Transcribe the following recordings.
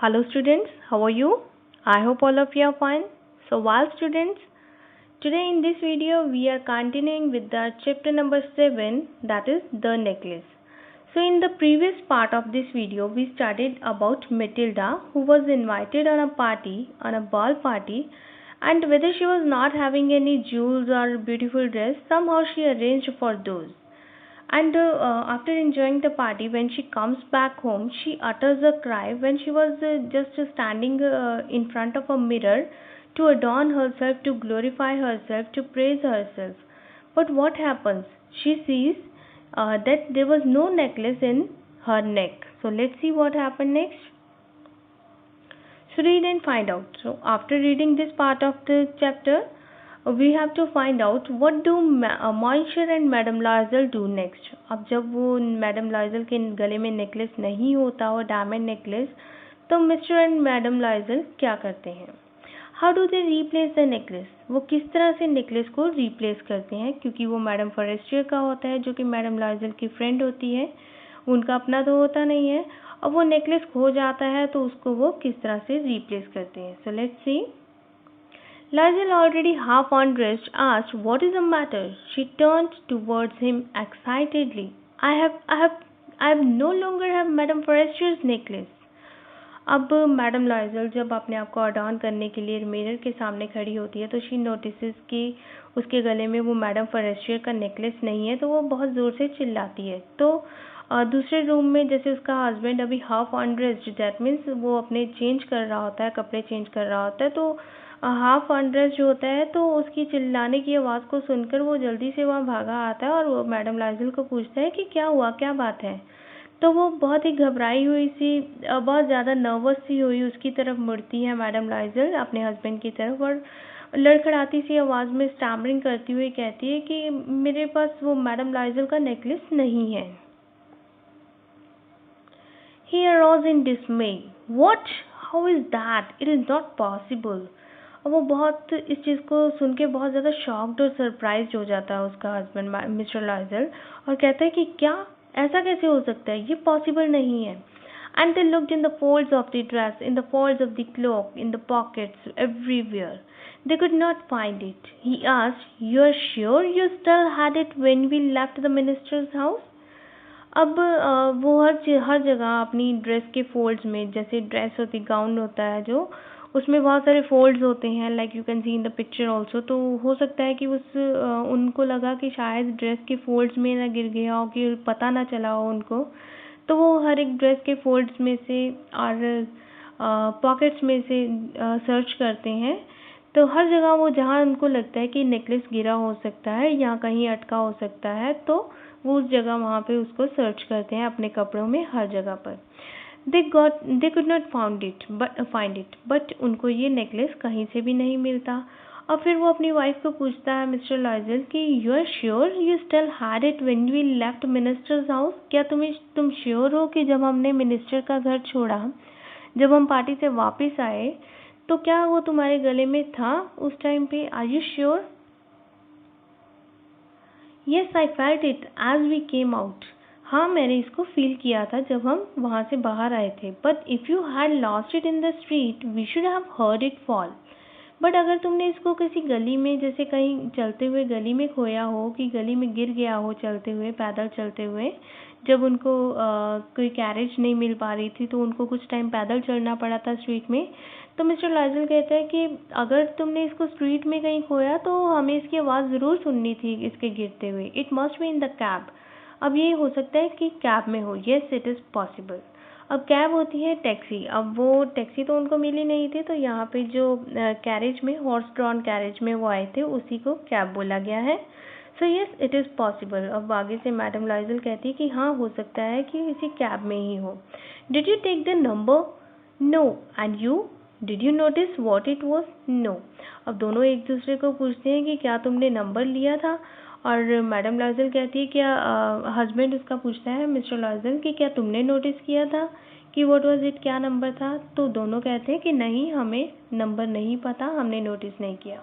Hello students, how are you? I hope all of you are fine. So while students, today in this video we are continuing with the chapter number 7, that is the necklace. So in the previous part of this video we studied about Matilda, who was invited on a ball party, and whether she was not having any jewels or beautiful dress, somehow she arranged for those. And after enjoying the party, when she comes back home, she utters a cry when she was just standing in front of a mirror to adorn herself, to glorify herself, to praise herself. But what happens? She sees that there was no necklace in her neck. So let's see what happened next. So read and find out. So after reading this part of the chapter, we have to find out what do Monsieur and Madame Loisel do next. अब जब वो madam लॉयजल के गले में necklace नहीं होता और diamond necklace, तो मिस्टर एंड मैडम लॉयजल क्या करते हैं? How do they replace the necklace? वो किस तरह से नेकलेस को रिप्लेस करते हैं, क्योंकि वो मैडम फॉरेस्टियर का होता है जो कि मैडम लॉयजल की फ्रेंड होती है, उनका अपना तो होता नहीं है। अब वो नेकलेस खो जाता है तो उसको वो किस तरह से रिप्लेस करते हैं. So let's see. Loisel, already half undressed, asked, "What is the matter?" She turned towards him excitedly. I no longer have Madame Forestier's necklace. अब मैडम लॉयजल जब अपने आप को अडॉर्न करने के लिए मिरर के सामने खड़ी होती है तो शी नोटिसेस कि उसके गले में वो मैडम फॉरेस्टियर का नेकलेस नहीं है, तो वो बहुत ज़ोर से चिल्लाती है. तो दूसरे रूम में जैसे उसका हस्बैंड अभी हाफ अनड्रेस्ड, दैट मीन्स वो अपने चेंज कर रहा होता है, कपड़े चेंज कर रहा होता है, तो हाफ अनड्रेस्ड होता है, तो उसकी चिल्लाने की आवाज़ को सुनकर वो जल्दी से वहाँ भागा आता है और वो मैडम लॉयजल को पूछता है कि क्या हुआ, क्या बात है. तो वो बहुत ही घबराई हुई सी, बहुत ज़्यादा नर्वस सी हुई उसकी तरफ मुड़ती है मैडम लॉयजल अपने हस्बैंड की तरफ, और लड़खड़ाती सी आवाज़ में स्टैमरिंग करती हुई कहती है कि मेरे पास वो मैडम लॉयजल का नेकलेस नहीं है. He arose in dismay. What? How is that? It is not possible. और वो बहुत इस चीज़ को सुन के बहुत ज़्यादा शॉक्ड और सरप्राइज हो जाता है उसका हस्बैंड मिस्टर लॉयजल, और कहता है कि क्या, ऐसा कैसे हो सकता है, ये पॉसिबल नहीं है. And they looked in the folds of the dress, in the folds of the cloak, in the pockets, everywhere. They could not find it. He asked, "You are sure you still had it when we left the minister's house?" अब वो हर जगह अपनी dress के folds में, जैसे dress होती, gown होता है जो, उसमें बहुत सारे फोल्ड्स होते हैं, like you can see in the picture also. तो हो सकता है कि उनको लगा कि शायद ड्रेस के फोल्ड्स में ना गिर गया हो, कि पता ना चला हो उनको, तो वो हर एक ड्रेस के फोल्ड्स में से और पॉकेट्स में से सर्च करते हैं. तो हर जगह वो, जहाँ उनको लगता है कि नेकलेस गिरा हो सकता है या कहीं अटका हो सकता है, तो वो उस जगह वहाँ पे उसको सर्च करते हैं अपने कपड़ों में, हर जगह पर. They could not find it, but उनको ये नेकलेस कहीं से भी नहीं मिलता. और फिर वो अपनी वाइफ को पूछता है मिस्टर लॉयजल कि you are sure you still had it when we left minister's house? क्या तुम श्योर हो कि जब हमने मिनिस्टर का घर छोड़ा, जब हम पार्टी से वापस आए, तो क्या वो तुम्हारे गले में था उस टाइम पे? Are you sure? Yes, I felt it as we came out. हाँ, मैंने इसको फील किया था जब हम वहाँ से बाहर आए थे. But if you had lost it in the street, we should have heard it fall. But अगर तुमने इसको किसी गली में, जैसे कहीं चलते हुए गली में खोया हो, कि गली में गिर गया हो चलते हुए, पैदल चलते हुए, जब उनको कोई कैरेज नहीं मिल पा रही थी तो उनको कुछ टाइम पैदल चलना पड़ा था स्ट्रीट में, तो मिस्टर लॉयजल कहता है कि अगर तुमने इसको स्ट्रीट में कहीं खोया तो हमें इसकी आवाज़ ज़रूर सुननी थी इसके गिरते हुए. It must be in the cab. अब ये हो सकता है कि कैब में हो. Yes, it is possible. अब कैब होती है टैक्सी. अब वो टैक्सी तो उनको मिली नहीं थी, तो यहाँ पे जो कैरेज में, हॉर्स ड्रॉन कैरेज में वो आए थे, उसी को कैब बोला गया है. So yes, it is possible. अब आगे से मैडम लॉयजल कहती है कि हाँ, हो सकता है कि किसी कैब में ही हो. Did you take the number? No. And you? Did you notice what it was? No. अब दोनों एक दूसरे को पूछते हैं कि क्या तुमने नंबर लिया था? और मैडम लॉयजल कहती है, क्या हस्बैंड उसका पूछता है मिस्टर लॉयजल कि क्या तुमने नोटिस किया था कि व्हाट वाज इट, क्या नंबर था? तो दोनों कहते हैं कि नहीं, हमें नंबर नहीं पता, हमने नोटिस नहीं किया.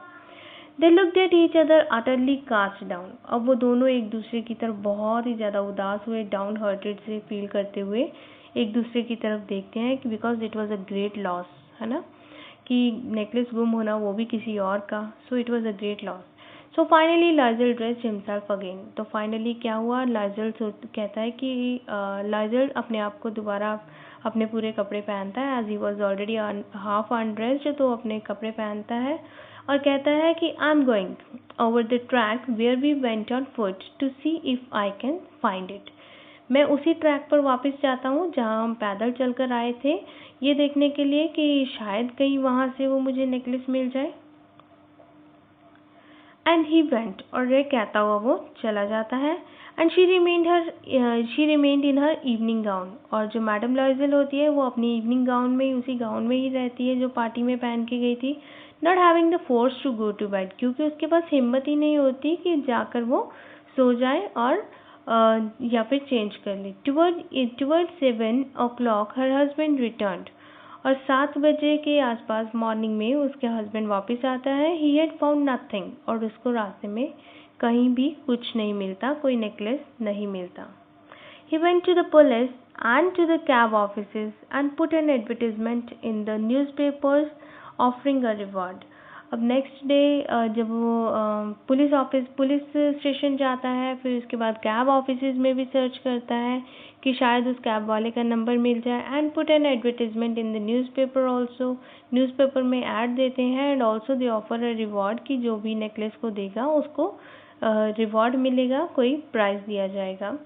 They looked at each other utterly cast down. अब वो दोनों एक दूसरे की तरफ बहुत ही ज़्यादा उदास हुए, डाउन हार्टेड से फील करते हुए एक दूसरे की तरफ देखते हैं कि because it was a great loss, है ना, कि नेकलेस गुम होना वो भी किसी और का, so it was a great loss. So finally Lizol dressed himself again. तो फाइनली क्या हुआ, लाइजल कहता है कि लाइजल अपने आप को दोबारा अपने पूरे कपड़े पहनता है, as he was already half undressed, तो अपने कपड़े पहनता है और कहता है कि I am going over the track where we went on foot to see if I can find it. मैं उसी ट्रैक पर वापस जाता हूँ जहाँ हम पैदल चलकर आए थे, ये देखने के लिए कि शायद कहीं वहाँ से वो मुझे नेकलेस मिल जाए. एंड ही वेंट, और ये कहता हुआ वो चला जाता है. And she remained in her evening gown. और जो मैडम लॉयजल होती है वो अपनी इवनिंग गाउन में, उसी गाउन में ही रहती है जो पार्टी में पहन के गई थी. Not having the force to go to bed, क्योंकि उसके पास हिम्मत ही नहीं होती कि जाकर वो सो जाए और या फिर चेंज कर ले. Toward 7 o'clock her husband returned. और 7 बजे के आसपास मॉर्निंग में उसके हस्बैंड वापस आता है. ही हैड फाउंड नथिंग, और उसको रास्ते में कहीं भी कुछ नहीं मिलता, कोई नेकलेस नहीं मिलता. He went to the police and to the cab offices and put an advertisement in the newspapers offering a reward. अब नेक्स्ट डे जब वो पुलिस स्टेशन जाता है, फिर उसके बाद कैब ऑफिसेज में भी सर्च करता है कि शायद उस कैब वाले का नंबर मिल जाए. And put an advertisement in the newspaper also, newspaper में ऐड देते हैं. And also they offer a reward कि जो भी नेकलेस को देगा उसको रिवॉर्ड मिलेगा, कोई प्राइज़ दिया जाएगा.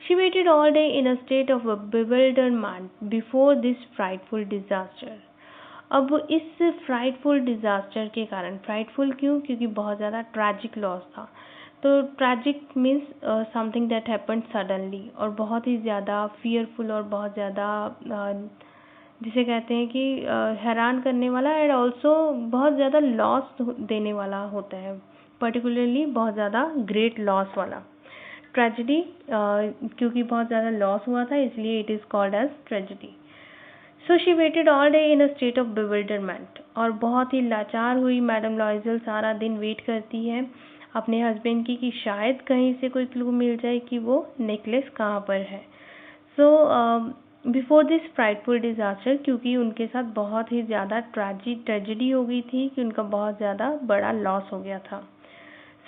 She waited all day in a state of bewilderment before this frightful disaster. अब इस फ्राइटफुल डिज़ास्टर के कारण, फ्राइटफुल क्यों, क्योंकि बहुत ज़्यादा ट्रैजिक लॉस था. तो tragic means something that happened suddenly, और बहुत ही ज़्यादा फियरफुल और बहुत ज़्यादा जिसे कहते हैं कि हैरान करने वाला, एंड ऑल्सो बहुत ज़्यादा लॉस देने वाला होता है, पर्टिकुलरली बहुत ज़्यादा ग्रेट लॉस वाला. ट्रेजिडी क्योंकि बहुत ज़्यादा लॉस हुआ था इसलिए it is called as tragedy. So she waited all day in a state of bewilderment. और बहुत ही लाचार हुई मैडम लॉयजल, सारा दिन वेट करती है अपने हस्बैंड की कि शायद कहीं से कोई क्लू मिल जाए कि वो नेकलेस कहाँ पर है. So before this frightful disaster, क्योंकि उनके साथ बहुत ही ज़्यादा ट्रेजिडी हो गई थी कि उनका बहुत ज़्यादा बड़ा लॉस हो गया था.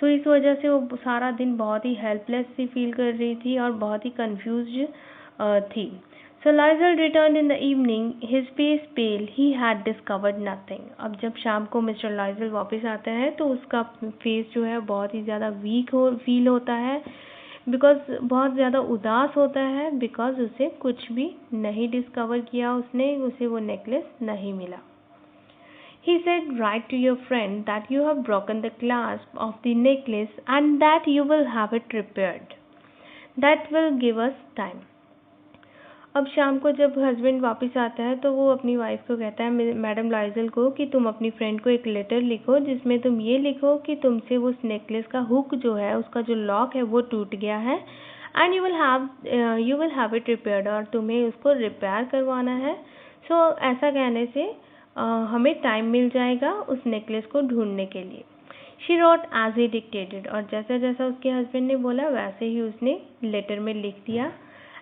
सो इस वजह से वो सारा दिन बहुत ही हेल्पलेस सी फील कर रही थी और बहुत ही कंफ्यूज थी. So Loisel return in the evening, his face pale, he had discovered nothing. अब जब शाम को मिस्टर लाइजल वापस आते हैं तो उसका फेस जो है बहुत ही ज़्यादा वीक फील होता है, बिकॉज बहुत ज़्यादा उदास होता है, बिकॉज उसे कुछ भी नहीं डिस्कवर किया उसने, उसे वो नेकलेस नहीं मिला. He said, write to your friend that you have broken the clasp of the necklace and that you will have it repaired. That will give us time. अब शाम को जब हस्बैंड वापस आता है तो वो अपनी वाइफ को कहता है, मैडम लाइजल को, कि तुम अपनी फ्रेंड को एक लेटर लिखो जिसमें तुम ये लिखो कि तुमसे उस नेकलेस का हुक जो है, उसका जो लॉक है वो टूट गया है, and you will have it repaired, और तुम्हें उसको रिपेयर करवाना है. सो ऐसा कहने से हमें टाइम मिल जाएगा उस नेकलेस को ढूंढने के लिए. She wrote as he dictated, और जैसा जैसा उसके हस्बैंड ने बोला वैसे ही उसने लेटर में लिख दिया.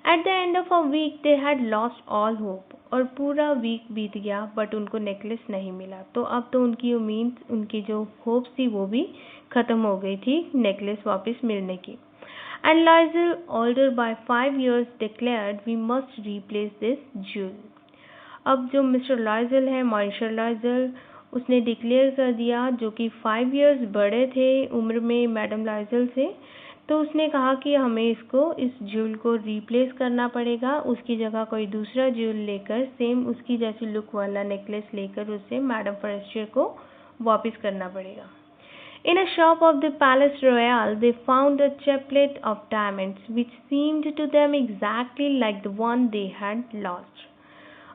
At the end of a week they had lost all hope, और पूरा वीक बीत गया बट उनको नेकलेस नहीं मिला. तो अब तो उनकी उम्मीद, उनकी जो होप्स थी वो भी ख़त्म हो गई थी नेकलेस वापस मिलने की. And Lizol, older by 5 years, declared, we must replace this jewel. अब जो मिस्टर लाइजल है, मॉरिशर लाइजल, उसने डिक्लेयर कर दिया, जो कि 5 years बड़े थे उम्र में मैडम लाइजल से, तो उसने कहा कि हमें इस ज्यूल को रिप्लेस करना पड़ेगा, उसकी जगह कोई दूसरा ज्यूल लेकर, सेम उसकी जैसी लुक वाला नेकलेस लेकर उसे मैडम फॉरेस्टियर को वापस करना पड़ेगा. In a shop of the Palace Royal, they found a chaplet of diamonds which seemed to them exactly like the one they had lost.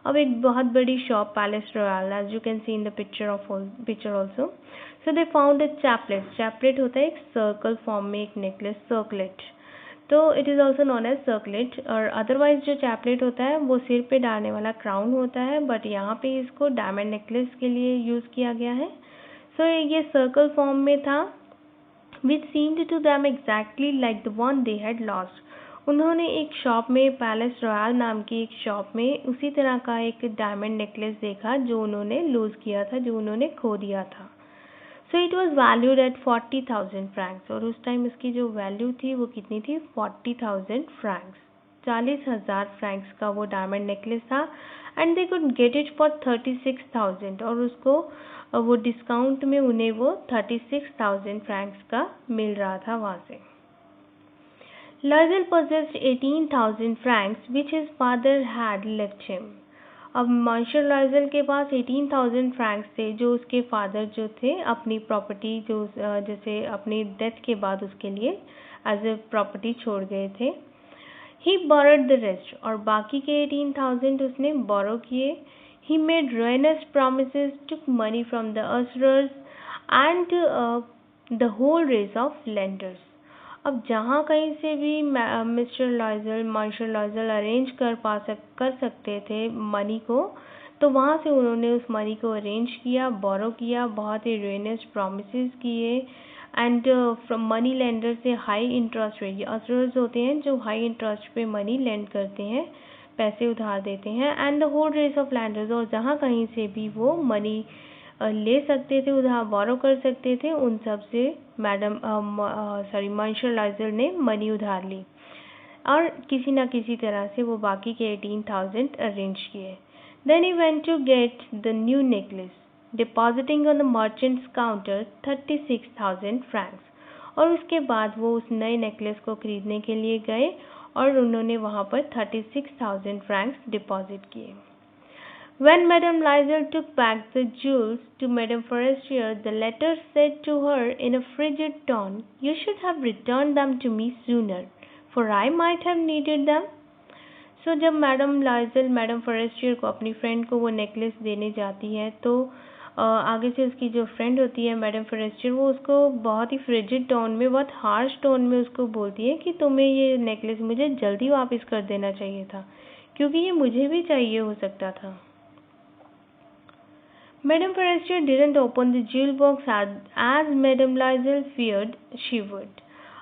अब एक बहुत बड़ी shop, palace royal, as you can see in the picture also. So they found a chaplet. Chaplet होता है एक circle form में एक necklace, circlet. तो it is also known as circlet. और अदरवाइज जो चैपलेट होता है वो सिर पे डालने वाला क्राउन होता है, बट यहाँ पे इसको डायमंड नेकलेस के लिए यूज़ किया गया है. सो ये सर्कल फॉर्म में था, which seemed to them exactly like the one they had lost. उन्होंने एक शॉप में, पैलेस रॉयल नाम की एक शॉप में, उसी तरह का एक डायमंड नेकलेस देखा जो उन्होंने लूज़ किया था, जो उन्होंने खो दिया था। So it was valued at 40,000 Franks, और उस टाइम इसकी जो वैल्यू थी वो कितनी थी? 40,000 फ्रैंक्स, 40,000 फ्रैंक्स का वो डायमंड नेकलेस था। And they could get it for 36,000, और उसको वो डिस्काउंट में उन्हें वो 36,000 फ्रैंक्स का मिल रहा था वहाँ से। Loisel possessed 18,000 francs which his father had left him. अब मार्शल लॉयज़ल के पास 18,000 फ्रैंक्स थे जो उसके फादर जो थे अपनी प्रॉपर्टी जो जैसे अपनी डेथ के बाद उसके लिए एज ए प्रॉपर्टी छोड़ गए थे। He borrowed the rest, और बाकी के 18,000 उसने बोरो किए। He made ruinous promises, took money from the usurers and the whole race of lenders. अब जहाँ कहीं से भी मिस्टर लॉयज़ल, मार्शल लॉयज़ल अरेंज कर सकते थे मनी को, तो वहाँ से उन्होंने उस मनी को अरेंज किया, बोरो किया, बहुत ही रुइनस प्रॉमिसेस किए। एंड फ्रॉम मनी लेंडर से हाई इंटरेस्ट रेट, असरर्स होते हैं जो हाई इंटरेस्ट पे मनी लेंड करते हैं, पैसे उधार देते हैं। And the whole race of lenders, और जहाँ कहीं से भी वो मनी ले सकते थे, उधार बोरो कर सकते थे, उन सब से मार्शल लॉयज़ल ने मनी उधार ली और किसी ना किसी तरह से वो बाकी के 18,000 अरेंज किए। Then he went to get the new necklace, depositing on the merchant's counter 36,000 francs, और उसके बाद वो उस नए नेकलेस को खरीदने के लिए गए और उन्होंने वहाँ पर 36,000 फ्रैंक्स डिपॉजिट किए। When Madame Loisel took back the jewels to Madame Forestier, the latter said to her in a frigid tone, "You should have returned them to me sooner, for I might have needed them." So जब madam लॉयज़ल madam Forestier को, अपनी friend को वो necklace देने जाती है, तो आगे से उसकी जो फ्रेंड होती है मैडम फॉरेस्टियर, वो उसको बहुत ही फ्रिजिड टोन में, बहुत हार्श टोन में उसको बोलती है कि तुम्हें ये नेकलेस मुझे जल्दी वापस कर देना चाहिए था, क्योंकि ये मुझे भी चाहिए हो सकता था। Madame Forestier didn't open the jewel box as Madame Loisel feared she would.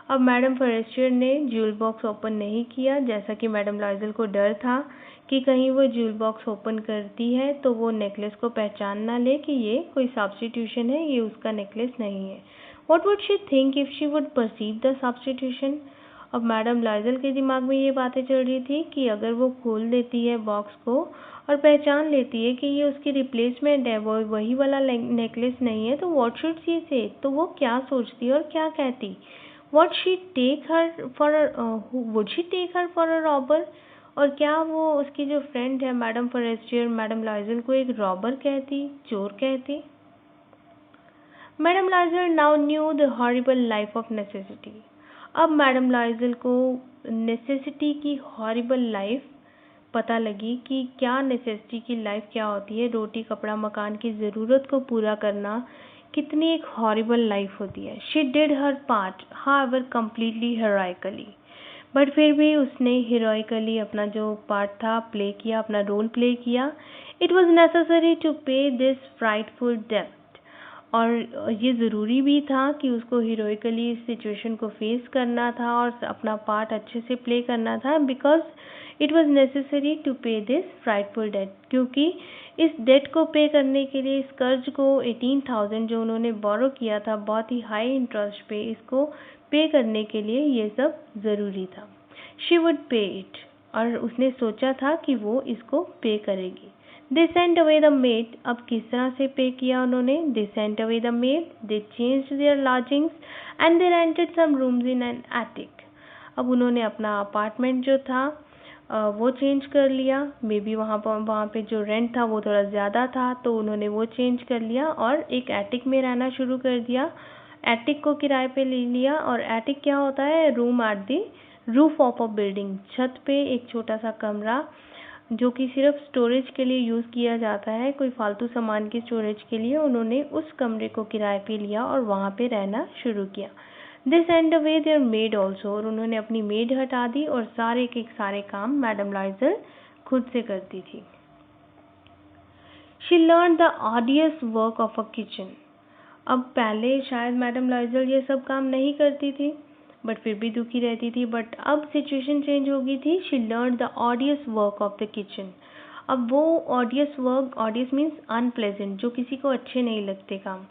अब मैडम फॉरेस्टियर ने ज्वेल बॉक्स ओपन नहीं किया, जैसा कि मैडम लॉयज़ल को डर था कि कहीं वो ज्वेल बॉक्स ओपन करती है तो वो नेकलेस को पहचान ना ले कि ये कोई सब्स्टिट्यूशन है, ये उसका नेकलेस नहीं है। What would she think if she would perceive the substitution? अब मैडम लॉयज़ल के दिमाग में ये बातें चल रही थी कि अगर वो खोल देती है बॉक्स को और पहचान लेती है कि ये उसकी रिप्लेसमेंट है, वो वही वाला नेकलेस नहीं है, तो व्हाट शुड शी से, तो वो क्या सोचती और क्या कहती? Would she take her for a robber? और क्या वो उसकी जो फ्रेंड है मैडम फॉरेस्टियर, मैडम लॉयज़ल को एक रॉबर कहती, चोर कहती? Madam Loisel now knew the horrible life of necessity. अब मैडम लॉयज़ल को नेसेसिटी की हॉरिबल लाइफ पता लगी कि क्या नेसेसिटी की लाइफ क्या होती है, रोटी कपड़ा मकान की ज़रूरत को पूरा करना कितनी एक हॉरिबल लाइफ होती है। She did her part however completely heroically, but फिर भी उसने हीरोइकली अपना जो पार्ट था प्ले किया, अपना रोल प्ले किया। It was necessary to pay this frightful depth, और ये ज़रूरी भी था कि उसको हीरोइकली इस सिचुएशन को फेस करना था और अपना पार्ट अच्छे से प्ले करना था, because it was necessary to pay this frightful debt, क्योंकि इस डेट को पे करने के लिए, इस कर्ज को 18,000 जो उन्होंने बोरो किया था बहुत ही हाई इंटरेस्ट पे, इसको पे करने के लिए ये सब ज़रूरी था। शी वुड पे इट, और उसने सोचा था कि वो इसको पे करेगी। They sent away the maid, अब किस तरह से पे किया उन्होंने? They sent away the maid, they changed their lodgings and they rented some rooms in an attic. अब उन्होंने अपना अपार्टमेंट जो था वो चेंज कर लिया, मे बी वहाँ पे जो रेंट था वो थोड़ा ज़्यादा था, तो उन्होंने वो चेंज कर लिया और एक एटिक में रहना शुरू कर दिया। एटिक को किराए पे ले लिया, और एटिक क्या होता है? Room at the roof of a building, छत पे एक छोटा सा कमरा जो कि सिर्फ स्टोरेज के लिए यूज़ किया जाता है, कोई फालतू सामान की स्टोरेज के लिए। उन्होंने उस कमरे को किराए पे लिया और वहाँ पे रहना शुरू किया। They sent away their maid also, और उन्होंने अपनी मेड हटा दी और सारे काम मैडम लॉयज़ल खुद से करती थी। She learn the ऑडियस work of a kitchen. अब पहले शायद मैडम लॉयज़ल ये सब काम नहीं करती थी, बट फिर भी दुखी रहती थी। बट अब सिचुएशन चेंज हो गई थी। She learn the ऑडियस work of the kitchen. अब वो ऑडियस वर्क, ऑडियस मीन्स अनप्लेजेंट, जो किसी को अच्छे नहीं लगते काम,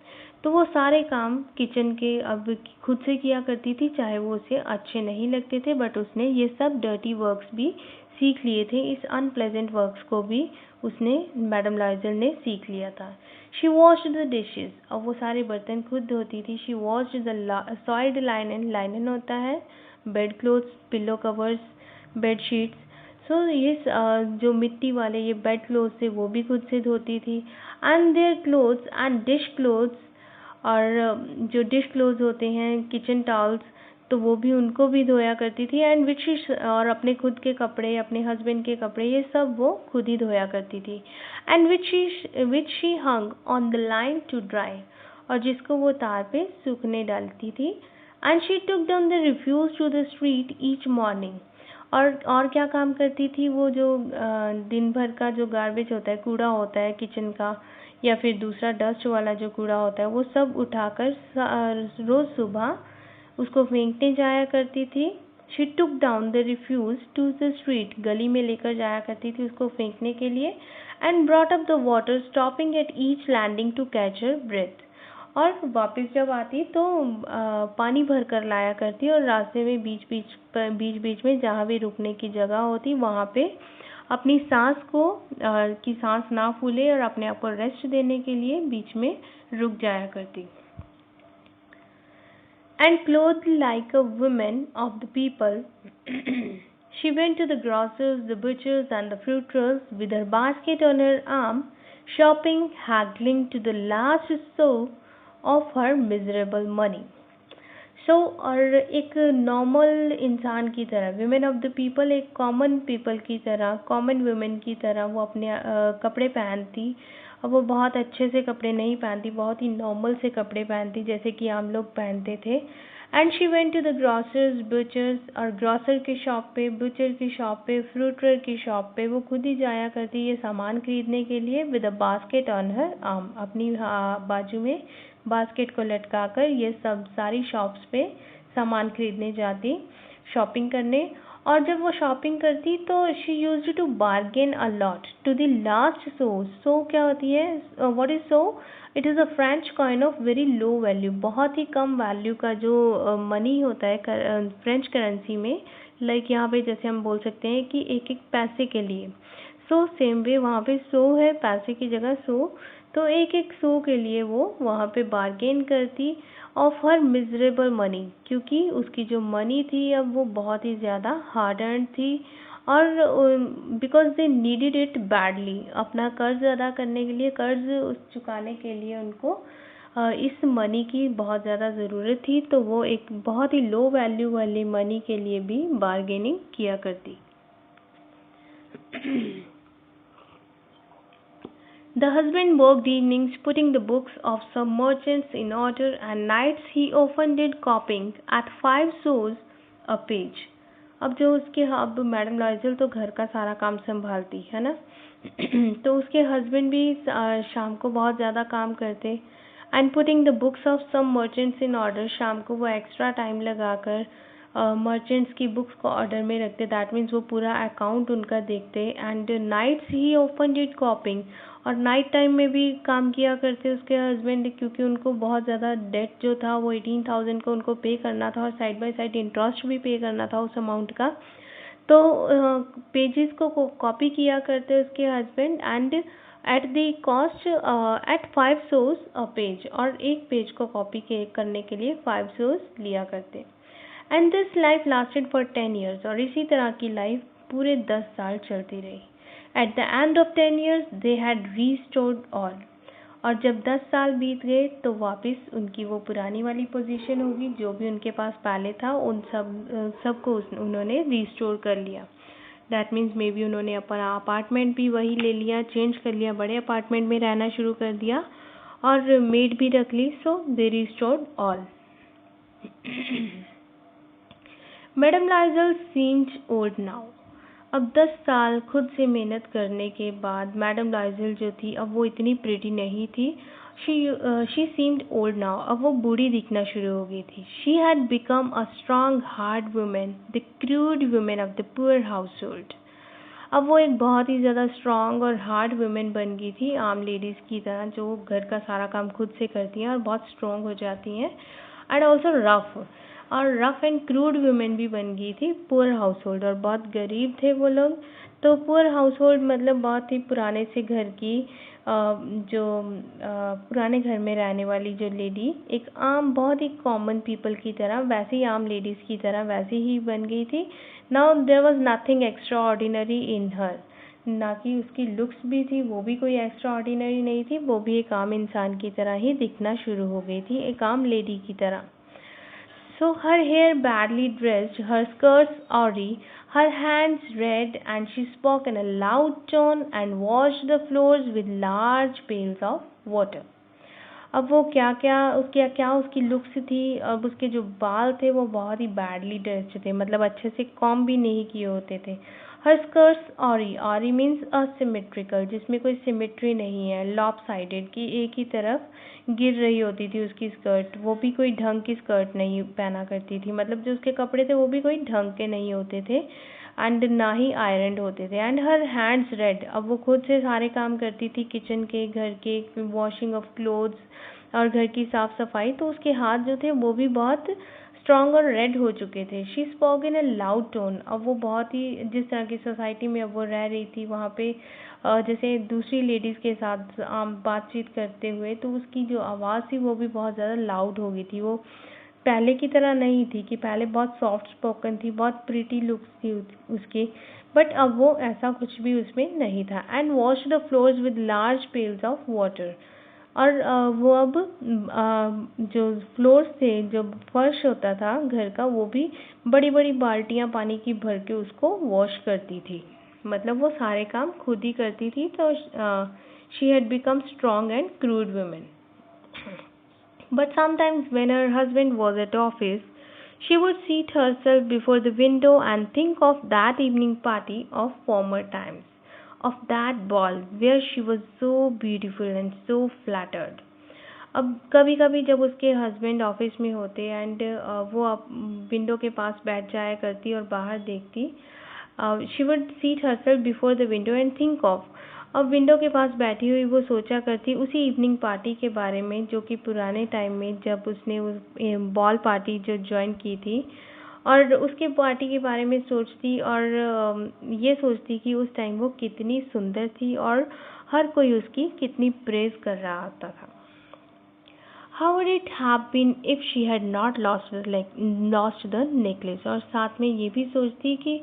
तो वो सारे काम किचन के अब खुद से किया करती थी, चाहे वो उसे अच्छे नहीं लगते थे, बट उसने ये सब डर्टी वर्क्स भी सीख लिए थे। इस अनप्लेजेंट वर्क्स को भी उसने, मैडम लाइजल ने सीख लिया था। She washed the dishes. अब वो सारे बर्तन खुद धोती थी। She washed the soiled linen, linen होता है bed clothes, pillow covers, bed sheets. So ये जो मिट्टी वाले ये बेड क्लोथ्स थे वो भी खुद से धोती थी। And their clothes and dish clothes, और जो डिश क्लोथ्स होते हैं, किचन टॉवल्स, तो वो भी उनको भी धोया करती थी। एंड विच, और अपने खुद के कपड़े, अपने हस्बैंड के कपड़े, ये सब वो खुद ही धोया करती थी। And which she hung on the line to dry, और जिसको वो तार पे सूखने डालती थी। And she took down the refuse to the street each morning. और क्या काम करती थी वो, जो दिन भर का जो गार्बेज होता है, कूड़ा होता है किचन का, या फिर दूसरा डस्ट वाला जो कूड़ा होता है, वो सब उठाकर रोज़ सुबह उसको फेंकने जाया करती थी। She took down the refuse to the street, गली में लेकर जाया करती थी उसको फेंकने के लिए। And brought up the water, stopping at each landing to catch her breath. और वापस जब आती तो पानी भर कर लाया करती, और रास्ते में बीच बीच में जहाँ भी रुकने की जगह होती वहाँ पे अपनी सांस को की सांस ना फूले और अपने आप को रेस्ट देने के लिए बीच में रुक जाया करती। And clothed like a woman of the people, she went to the grocers, the butchers, and the fruiterers with her basket on her arm, shopping, haggling to the last sou of her miserable money. सो और एक normal इंसान की तरह, women of the people, एक common people की तरह, common women की तरह वो अपने कपड़े पहनती। और वो बहुत अच्छे से कपड़े नहीं पहनती, बहुत ही नॉर्मल से कपड़े पहनती जैसे कि हम लोग पहनते थे। And she went to the grocer's, butcher's, और ग्रॉसर की शॉप पे, बुचर की शॉप पे, फ्रूटर की शॉप पे वो खुद ही जाया करती ये सामान खरीदने के लिए। With a basket on her arm, अपनी बाजू में बास्केट को लटकाकर ये सब सारी शॉप्स पे सामान खरीदने जाती, शॉपिंग करने। और जब वो शॉपिंग करती तो she used to bargain a lot to the last sou. Sou क्या होती है, what is sou? It is a French coin of very low value, बहुत ही कम वैल्यू का जो मनी होता है फ्रेंच करेंसी में। लाइक यहाँ पे जैसे हम बोल सकते हैं कि एक एक पैसे के लिए। सो सेम वे वहाँ पे सो है, पैसे की जगह सो, तो एक एक सो के लिए वो वहाँ पे बार्गेन करती ऑफ हर मिजरेबल मनी, क्योंकि उसकी जो मनी थी अब वो बहुत ही ज़्यादा हार्ड अर्न थी। और because they needed it badly, अपना कर्ज अदा करने के लिए, कर्ज चुकाने के लिए उनको इस मनी की बहुत ज़्यादा ज़रूरत थी। तो वो एक बहुत ही लो वैल्यू वाली मनी के लिए भी बार्गेनिंग किया करती। The husband worked evenings putting the books of some merchants in order, and nights he often did copying at 5 sous a page. अब जो उसके, अब मैडम लाइजल तो घर का सारा काम संभालती है ना, तो उसके हस्बैंड भी शाम को बहुत ज़्यादा काम करते। And putting the books of some merchants in order, शाम को वो एक्स्ट्रा टाइम लगाकर मर्चेंट्स की बुक्स को ऑर्डर में रखते, दैट मीन्स वो पूरा अकाउंट उनका देखते। And nights he often did copying, और नाइट टाइम में भी काम किया करते उसके हस्बैंड, क्योंकि उनको बहुत ज़्यादा डेट जो था वो 18,000 को उनको पे करना था, और साइड बाय साइड इंटरेस्ट भी पे करना था उस अमाउंट का। तो पेजेस को कॉपी किया करते उसके husband, and at the cost at 5 sauce a page, और एक पेज को कॉपी करने के लिए 5 सौस लिया करते। And this life lasted for 10 years, और इसी तरह की लाइफ पूरे 10 साल चलती रही। Eight the end of 10 years they had restored all, और जब 10 साल बीत गए तो वापस उनकी वो पुरानी वाली पोजीशन होगी, जो भी उनके पास पहले था उन सबको उन्होंने रीस्टोर कर लिया। दैट मीन्स मे बी उन्होंने अपना अपार्टमेंट भी वही ले लिया, चेंज कर लिया, बड़े अपार्टमेंट में रहना शुरू कर दिया, और मेड भी रख ली। So they restored all. Madame Lazel seemed old now. अब 10 साल खुद से मेहनत करने के बाद मैडम लाइजल जो थी अब वो इतनी प्रिटी नहीं थी। शी सीम्ड ओल्ड नाउ, अब वो बूढ़ी दिखना शुरू हो गई थी। She had become a strong hard women, the crude women of the poor house hold. अब वो एक बहुत ही ज़्यादा स्ट्रांग और हार्ड वुमेन बन गई थी, आम लेडीज़ की तरह जो घर का सारा काम खुद से करती हैं और बहुत स्ट्रांग हो जाती हैं। And also rough and crude women भी बन गई थी पुअर हाउस होल्ड, और बहुत गरीब थे वो लोग। तो पुअर हाउस होल्ड मतलब बहुत ही पुराने से घर की पुराने घर में रहने वाली जो लेडी, एक आम बहुत ही कॉमन पीपल की तरह, वैसे ही आम लेडीज़ की तरह वैसे ही बन गई थी। Now there was nothing extraordinary in her, ना कि उसकी लुक्स भी थी, वो भी कोई एक्स्ट्रा ऑर्डिनरी नहीं थी, वो भी एक आम इंसान की तरह ही दिखना शुरू हो गई थी, एक आम लेडी की तरह। So her hair badly dressed, her skirts awry, her hands red, and she spoke in a loud tone and washed the floors with large pails of water. अब वो क्या उसकी लुक्स थी। अब उसके जो बाल थे वो बहुत ही बैडली ड्रेस्ड थे, मतलब अच्छे से कॉम्ब भी नहीं किए होते थे। हर स्कर्ट्स ऑरी मीन्स असिमेट्रिकल, जिसमें कोई सिमेट्री नहीं है, लॉपसाइडेड की एक ही तरफ गिर रही होती थी उसकी स्कर्ट, वो भी कोई ढंग की स्कर्ट नहीं पहना करती थी, मतलब जो उसके कपड़े थे वो भी कोई ढंग के नहीं होते थे एंड ना ही आयरन होते थे। एंड हर हैंड्स रेड, अब वो खुद से सारे काम करती थी, किचन के, घर के, वॉशिंग ऑफ क्लोथ्स और घर की साफ़ सफाई, तो उसके हाथ जो थे वो भी बहुत स्ट्रॉन्ग और रेड हो चुके थे। She spoke in a loud tone, अब वो बहुत ही, जिस तरह की सोसाइटी में अब वो रह रही थी वहाँ पे जैसे दूसरी लेडीज़ के साथ आम बातचीत करते हुए, तो उसकी जो आवाज़ थी वो भी बहुत ज़्यादा लाउड हो गई थी। वो पहले की तरह नहीं थी कि पहले बहुत सॉफ्ट स्पोकन थी, बहुत प्रिटी लुक्स थी उसकी, बट अब वो ऐसा कुछ भी उसमें नहीं था। And wash the floors with large pails of water, और वो अब जो फ्लोर्स थे, जो फर्श होता था घर का, वो भी बड़ी बड़ी बाल्टियाँ पानी की भर के उसको वॉश करती थी, मतलब वो सारे काम खुद ही करती थी। तो she had become strong and crude women. But sometimes when her husband was at office, she would seat herself before the window and think of that evening party of former times, of that ball where she was so beautiful and so flattered. अब कभी कभी जब उसके husband office में होते and वो window के पास बैठ जाया करती और बाहर देखती, she would seat herself before the window and think of, अब विंडो के पास बैठी हुई वो सोचा करती उसी इवनिंग पार्टी के बारे में, जो कि पुराने टाइम में जब उसने उस बॉल पार्टी जो ज्वाइन की थी, और उसके पार्टी के बारे में सोचती और ये सोचती कि उस टाइम वो कितनी सुंदर थी और हर कोई उसकी कितनी प्रेज कर रहा होता था। How would it have been if she had not lost the necklace? और साथ में ये भी सोचती कि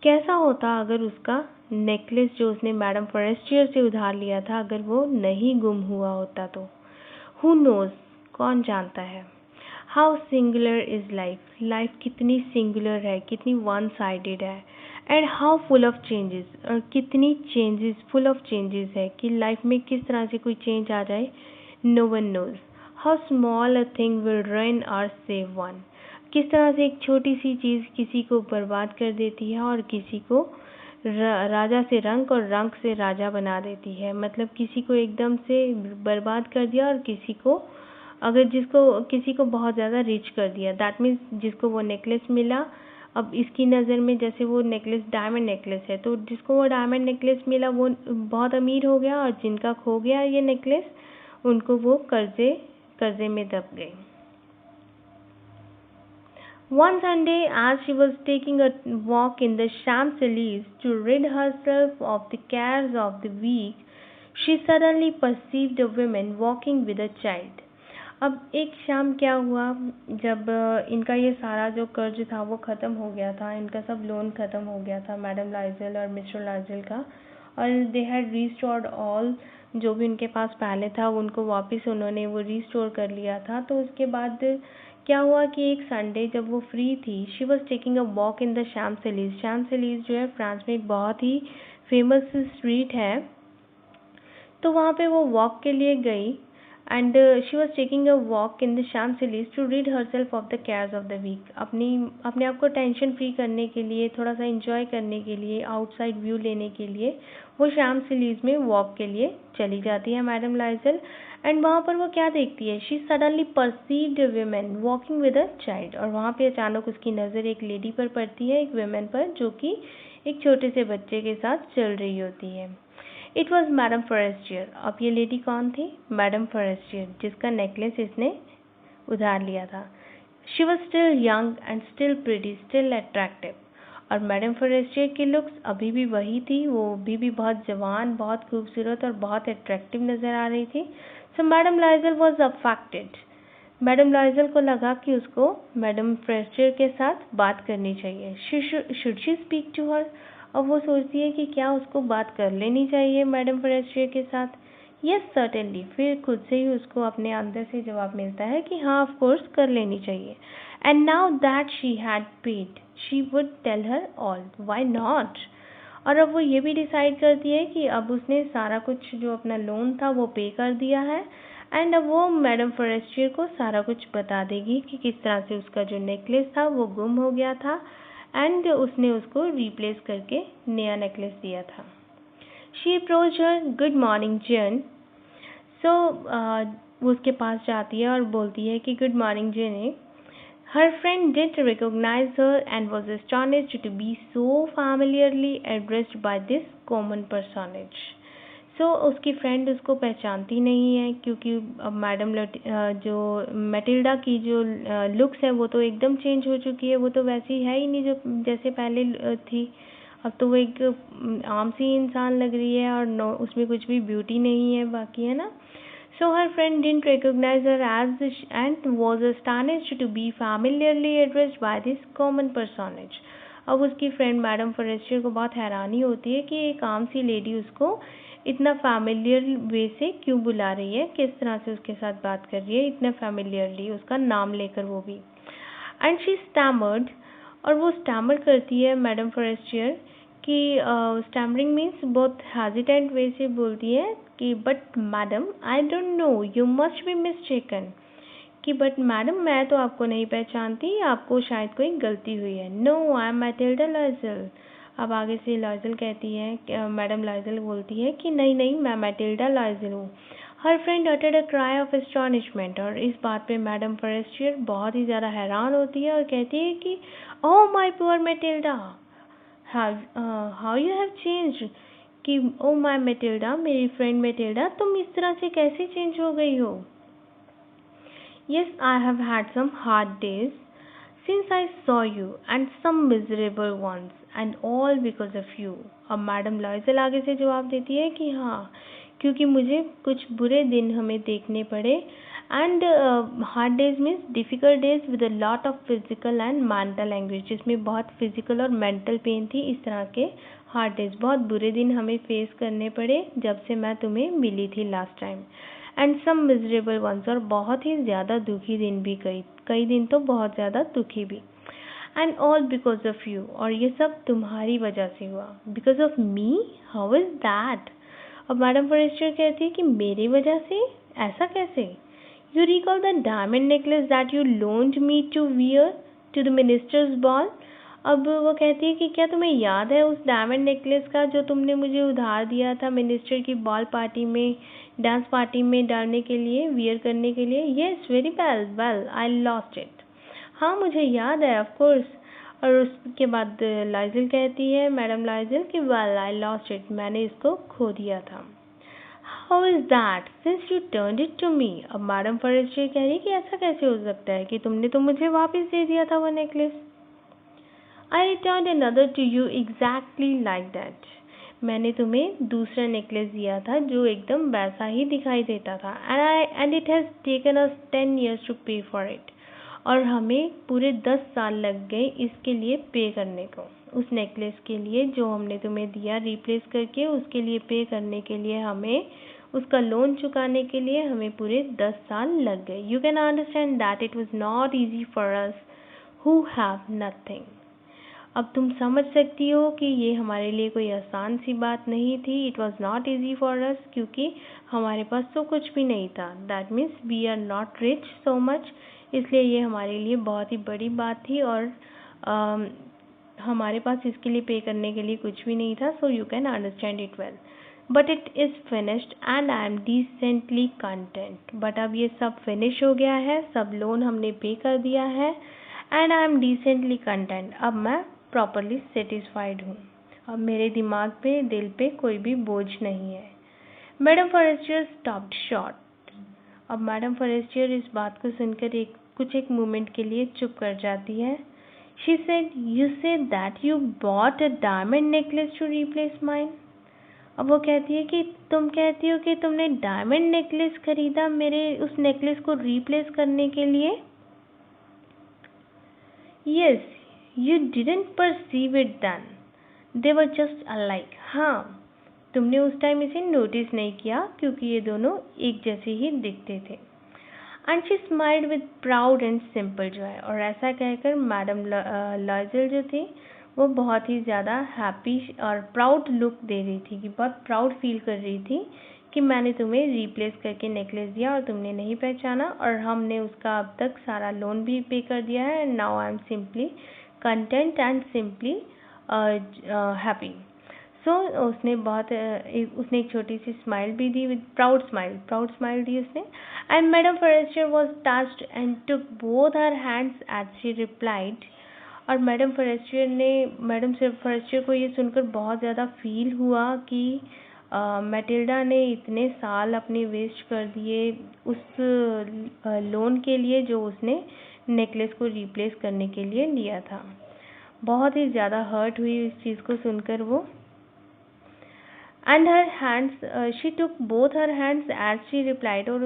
कैसा होता अगर उसका नेकलेस जो उसने मैडम फॉरेस्टियर से उधार लिया था, अगर वो नहीं गुम हुआ होता तो। Who knows? कौन जानता है। How singular is life? Life कितनी सिंगुलर है, कितनी वन साइडेड है। And how full of changes, और कितनी चेंजेस, फुल ऑफ चेंजेस है कि लाइफ में किस तरह से कोई चेंज आ जाए। No one knows how small a thing will ruin और सेव वन, किस तरह से एक छोटी सी चीज़ किसी को बर्बाद कर देती है और किसी को राजा से रंक और रंक से राजा बना देती है, मतलब किसी को एकदम से बर्बाद कर दिया और किसी को, अगर किसी को बहुत ज़्यादा रिच कर दिया, दैट मीन्स जिसको वो नेकलेस मिला, अब इसकी नज़र में जैसे वो नेकलेस डायमंड नेकलेस है, तो जिसको वो डायमंड नेकलेस मिला वो बहुत अमीर हो गया, और जिनका खो गया ये नेकलेस, उनको वो कर्जे में दब गए। One Sunday, as she was taking a walk in the Champs-Élysées to rid herself of the cares of the week, she suddenly perceived a woman walking with a child. अब एक शाम क्या हुआ, जब इनका ये सारा जो कर्ज था वो ख़त्म हो गया था, इनका सब लोन ख़त्म हो गया था, मैडम लाइजल और मिस्टर लाइजल का, और दे हैड रिस्टोर्ड ऑल, जो भी उनके पास पहले था उनको वापस उन्होंने वो रिस्टोर कर लिया था। तो उसके बाद क्या हुआ कि एक संडे जब वो फ्री थी, she was taking a walk in the Champs Elysees. Champs Elysees जो है फ्रांस में एक बहुत ही फेमस स्ट्रीट है, तो वहाँ पे वो वॉक के लिए गई। and she was taking a walk in the Champs-Élysées to rid herself of the cares of the week. अपने आप को टेंशन फ्री करने के लिए, थोड़ा सा इंजॉय करने के लिए, आउटसाइड व्यू लेने के लिए वो शैम्स-एलीज़ में वॉक के लिए चली जाती है मैडम लाइजल। एंड वहाँ पर वो क्या देखती है, she suddenly perceived a woman walking with a child, और वहाँ पे अचानक उसकी नज़र एक लेडी पर पड़ती है, एक वुमेन पर, जो कि एक छोटे से बच्चे के साथ चल रही होती है। It was madam Forestier. अब ये लेडी कौन थी? मैडम फॉरेस्टियर, जिसका नेकलेस इसने उधार लिया था। She was still young and still pretty, still attractive. और मैडम फॉरेस्टियर की लुक्स अभी भी वही थी, वो अभी भी बहुत जवान, बहुत खूबसूरत और बहुत अट्रैक्टिव नज़र आ रही थी। सो madam Lizol was affected. Madam Lizol को लगा कि उसको मैडम फॉरेस्टियर के साथ बात करनी चाहिए। Should she speak to her? अब वो सोचती है कि क्या उसको बात कर लेनी चाहिए मैडम फॉरेस्टियर के साथ। यस सर्टेनली, फिर खुद से ही उसको अपने अंदर से जवाब मिलता है कि हाँ ऑफ कोर्स कर लेनी चाहिए। And now that she had paid she would tell her all, why not. और अब वो ये भी डिसाइड करती है कि अब उसने सारा कुछ जो अपना लोन था वो पे कर दिया है, एंड अब वो मैडम फॉरेस्टियर को सारा कुछ बता देगी कि किस तरह से उसका जो नेकलेस था वो गुम हो गया था, एंड उसने उसको रिप्लेस करके नया नेकलेस दिया था। She approach her, good morning जन। सो वो उसके पास जाती है और बोलती है कि गुड मॉर्निंग जेने। हर friend didn't recognize her and was astonished to be so familiarly addressed by this common personage. सो उसकी फ्रेंड उसको पहचानती नहीं है, क्योंकि अब मैडम जो मैटिल्डा की जो लुक्स है वो तो एकदम चेंज हो चुकी है, वो तो वैसी है ही नहीं जो जैसे पहले थी। अब तो वो एक आम सी इंसान लग रही है, और नो उसमें कुछ भी ब्यूटी नहीं है बाकी, है ना। So her friend didn't recognize her and was astonished to be familiarly addressed by this common personage. अब उसकी फ्रेंड मैडम फॉरेस्टियर को बहुत हैरानी होती है कि एक आम सी लेडी उसको इतना फैमिलियर वे से क्यों बुला रही है, किस तरह से उसके साथ बात कर रही है, इतना फैमिलियरली उसका नाम लेकर वो भी। एंड शी स्टैमर्ड, और वो स्टैमर करती है मैडम फॉरेस्टियर कि स्टैमरिंग मीन्स बहुत हेजिटेंट वे से बोलती है कि but madam I don't know, you must be mistaken, कि बट मैडम मैं तो आपको नहीं पहचानती, आपको शायद कोई गलती हुई है। No I am Mathilde Loisel. अब आगे से लाइजल कहती है, मैडम लाइजल बोलती है कि नहीं नहीं मैं मैटिल्डा लाइजल हूँ। हर फ्रेंड अटेड अ क्राई ऑफ एस्टॉनिशमेंट, और इस बात पे मैडम फॉरेस्टियर बहुत ही ज़्यादा हैरान होती है और कहती है कि oh my poor Mathilde, how you have changed, कि ओ माय मैटिल्डा, मेरी फ्रेंड मैटिल्डा, तुम इस तरह से कैसे चेंज हो गई हो। Yes I have had some hard days since I saw you and some miserable ones and all because of you. अब मैडम लाइजल आगे से जवाब देती है कि हाँ, क्योंकि मुझे कुछ बुरे दिन हमें देखने पड़े, and hard days means difficult days with a lot of physical and mental anguish, जिसमें बहुत फिजिकल और मेंटल पेन थी। इस तरह के हार्ड डेज, बहुत बुरे दिन हमें फेस करने पड़े जब से मैं तुम्हें मिली थी last time. And some miserable ones, और बहुत ही ज़्यादा दुखी दिन भी, कई दिन तो बहुत ज़्यादा दुखी भी। And all because of you, और ये सब तुम्हारी वजह से हुआ। Because of me, how is that. अब मैडम फॉरेस्टियर कहती है कि मेरी वजह से, ऐसा कैसे। You recall the diamond necklace that you loaned me to wear to the minister's ball. अब वो कहती है कि क्या तुम्हें याद है उस डायमंड नेकलेस का जो तुमने मुझे उधार दिया था मिनिस्टर की बॉल पार्टी में, डांस पार्टी में डालने के लिए, वियर करने के लिए। Yes very well I lost it. हाँ मुझे याद है ऑफ कोर्स। और उसके बाद लाइजल कहती है, मैडम लाइजल, कि वेल आई लॉस्ट इट, मैंने इसको खो दिया था। How is that since you turned it to me. अब मैडम फॉरेस्टियर कह रही है कि ऐसा कैसे हो सकता है कि तुमने तो मुझे वापस दे दिया था वो necklace. I return another to you exactly like that. मैंने तुम्हें दूसरा नेकलेस दिया था जो एकदम वैसा ही दिखाई देता था, and it has taken us 10 years to pay for it. और हमें पूरे 10 साल लग गए इसके लिए पे करने को, उस नेकलेस के लिए जो हमने तुम्हें दिया रिप्लेस करके, उसके लिए पे करने के लिए, हमें उसका लोन चुकाने के लिए हमें पूरे 10 साल लग गए। You can understand that it was not easy for us who have nothing. अब तुम समझ सकती हो कि ये हमारे लिए कोई आसान सी बात नहीं थी. It was not easy for us, क्योंकि हमारे पास तो कुछ भी नहीं था. That means we are not rich so much. इसलिए ये हमारे लिए बहुत ही बड़ी बात थी और हमारे पास इसके लिए पे करने के लिए कुछ भी नहीं था. So you can understand it well. But it is finished and I am decently content. But अब ये सब फिनिश हो गया है, सब लोन हमने पे कर दिया है. And I am decently content. अब मैं प्रॉपरली सेटिस्फाइड हूँ. अब मेरे दिमाग पे, दिल पे कोई भी बोझ नहीं है. Madam Forestier stopped short. अब मैडम फॉरेस्टियर इस बात को सुनकर एक मोमेंट के लिए चुप कर जाती है. She said, you said that you bought a diamond necklace to replace mine. अब वो कहती है कि तुम कहती हो कि तुमने डायमंड नेकलेस खरीदा मेरे उस नेकलेस को रिप्लेस करने के लिए. Yes, you didn't perceive it then. They were just alike. हाँ, तुमने उस टाइम इसे नोटिस नहीं किया क्योंकि ये दोनों एक जैसे ही दिखते थे. And she smiled with proud and simple Joy. और ऐसा कहकर मैडम लॉयजल जो थी वो बहुत ही ज़्यादा हैप्पी और प्राउड लुक दे रही थी, कि बहुत प्राउड फील कर रही थी कि मैंने तुम्हें रिप्लेस करके नेकलेस दिया और तुमने नहीं पहचाना, और हमने उसका अब तक सारा लोन भी पे कर दिया है. And now I am simply content and simply happy. So उसने एक छोटी सी स्माइल भी दी, विद प्राउड स्माइल दी उसने. And madam Forestier was touched and took both her hands as she replied. और मैडम फॉरेस्टियर को ये सुनकर बहुत ज़्यादा फील हुआ कि मैटिल्डा ने इतने साल अपने वेस्ट कर दिए उस लोन के लिए जो उसने नेकलेस को रिप्लेस करने के लिए लिया था. बहुत ही ज़्यादा हर्ट हुई इस चीज़ को सुनकर वो. And her hands, she took both her hands as she replied. और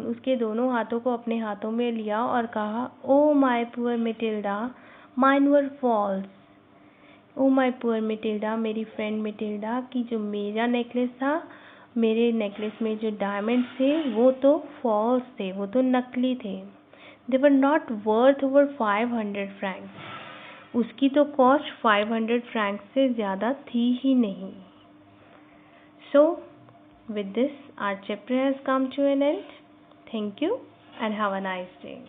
उसके दोनों हाथों को अपने हाथों में लिया और कहा, oh my poor Mathilde, mine were false. Oh my poor Mathilde, मेरी फ्रेंड मेटिल्डा, कि जो मेरा नेकलेस था, मेरे नेकलेस में जो डायमंड थे वो तो फॉल्स थे, वो तो नकली थे. They were not worth over 500 francs. उसकी तो कॉस्ट 500 francs से ज़्यादा थी ही नहीं. So, with this, our chapter has come to an end. Thank you and have a nice day.